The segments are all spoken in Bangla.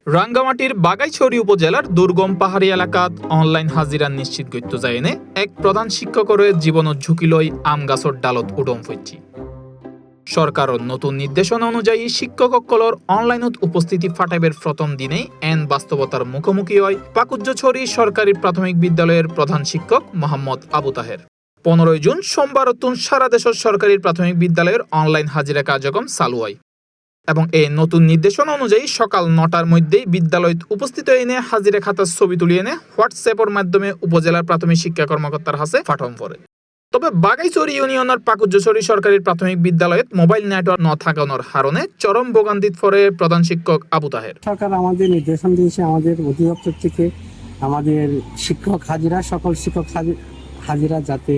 রাঙ্গামাটির বাগাইছড়ি উপজেলার দুর্গম পাহাড়ি এলাকাত অনলাইন হাজিরা নিশ্চিত গত্য যায় এনে এক প্রধান শিক্ষকরে জীবন ঝুঁকি লই আম গাছর ডালত উডম ফইছি। সরকারের নতুন নির্দেশনা অনুযায়ী শিক্ষকসকলৰ অনলাইনত উপস্থিতি ফাটাইবের প্রথম দিনেই এন বাস্তবতার মুখোমুখি হয় পাকুজ্জছড়ি সরকারি প্রাথমিক বিদ্যালয়ের প্রধান শিক্ষক মোহাম্মদ আবু তাহের। 15 জুন সোমবার সারা দেশের সরকারি প্রাথমিক বিদ্যালয়ের অনলাইন হাজিরা কার্যক্রম চালু হয় এবং এই নতুন নির্দেশনা অনুযায়ী সকাল 9টার মধ্যেই বিদ্যালয়ত উপস্থিত এনে হাজিরা খাতার ছবি তুলি এনে হোয়াটসঅ্যাপের মাধ্যমে উপজেলার প্রাথমিক শিক্ষা কর্মকর্তার হাতে পাঠান করে। তবে বাগাইছড়ি ইউনিয়নের পাকুজ্জছড়ি সরকারি প্রাথমিক বিদ্যালয়ত মোবাইল নেটওয়ার্ক ন থাকানোর কারণে চরম ভোগান্তিত পড়ে প্রধান শিক্ষক আবু তাহের। সরকার আমাদের নির্দেশন দিয়েছে, আমাদের অধিদপ্তর থেকে আমাদের শিক্ষক হাজিরা, সকল শিক্ষক হাজিরা যাতে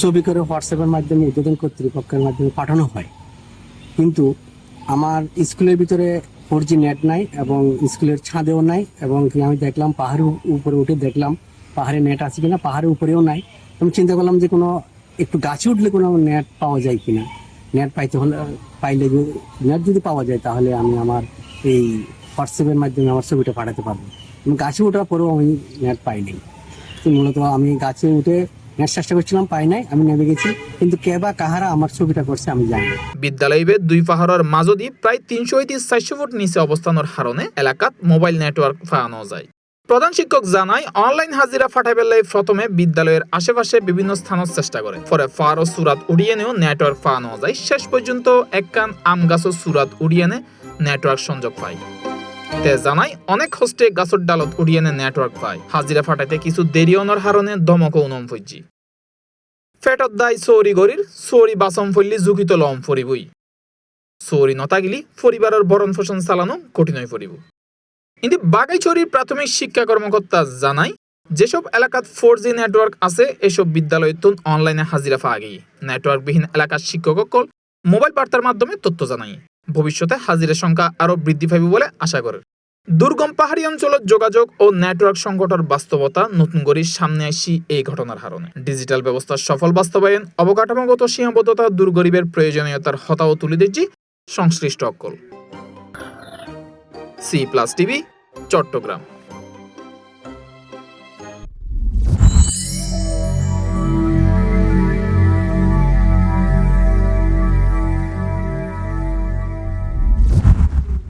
ছবি করে হোয়াটসঅ্যাপের মাধ্যমে উদ্বোধন কর্তৃপক্ষের মাধ্যমে পাঠানো হয়। কিন্তু আমার স্কুলের ভিতরে 4G নেট নাই এবং স্কুলের ছাদেও নাই, এবং আমি দেখলাম পাহাড়ের উপরে উঠে দেখলাম পাহাড়ে নেট আছে কিনা, পাহাড়ের উপরেও নাই। আমি চিন্তা করলাম যে কোনো একটু গাছে উঠলে কোনো নেট পাওয়া যায় কিনা। নেট পাইলে নেট যদি পাওয়া যায় তাহলে আমি আমার এই হোয়াটসঅ্যাপের মাধ্যমে আমার ছবিটা পাঠাতে পারবো। গাছে ওঠার পরেও আমি নেট পাইনি। তো মূলত আমি গাছে উঠে নেট চেষ্টা করছিলাম, পাই নাই, আমি নেমে গেছি, কিন্তু কে বা কাহারা আমার ছবিটা করছে আমি জানি না। বিদ্যালয়ের দুই পাহাড়ের মাঝদি প্রায় 300-400 ফুট নিচে অবস্থানের কারণে এলাকাত মোবাইল নেটওয়ার্ক পাওয়া যায়। প্রধান শিক্ষক জানায় অনলাইন হাজিরা ফাটাইবেলাই প্রথমে বিদ্যালয়ের আশেপাশে বিভিন্ন স্থানের চেষ্টা করে, পরে ফার ও সুরাত উড়িয়ে নেও নেটওয়ার্ক পাওয়া যায়। শেষ পর্যন্ত একখান আম গাছ ও সুরাত উড়িয়ে নে নেটওয়ার্ক সংযোগ পায়। তে জানাই অনেক হোস্টে গাছর ডালত উড়িয়ে নে নেটওয়ার্ক পায়। হাজিরা ফাটাইতে কিছু দেরি হওয়ার কারণে দমক উনম ফইজি। ফেটত দায় সৌরি গরির সৌরি বাসম ফল্লি ঝুঁকিত লম ফরিবই। সৌরি নতাগিলি পরিবারের ভরণ পোষণ চালানো কঠিন হয়ে পড়িব। কিন্তু বাগাইছড়ির প্রাথমিক শিক্ষা কর্মকর্তা জানাই যেসব এলাকাত 4G নেটওয়ার্ক আছে এসব বিদ্যালয়ত অনলাইনে হাজিরা পাওয়া গিয়ে নেটওয়ার্কবিহীন এলাকার শিক্ষকসকল মোবাইল বার্তার মাধ্যমে তথ্য জানাই ভবিষ্যতে হাজিরার সংখ্যা আরো বৃদ্ধি পাবে বলে আশা করে। দুর্গম পাহাড়ি অঞ্চলত যোগাযোগ ও নেটওয়ার্ক সংকটের বাস্তবতা নতুন করে সামনে আসি এই ঘটনার কারণে। ডিজিটাল ব্যবস্থার সফল বাস্তবায়ন, অবকাঠামোগত সীমাবদ্ধতা, দূরগরিবের প্রয়োজনীয়তার হতাও তুলে দিচ্ছি সংশ্লিষ্ট অকল। C+ TV, Chittagong.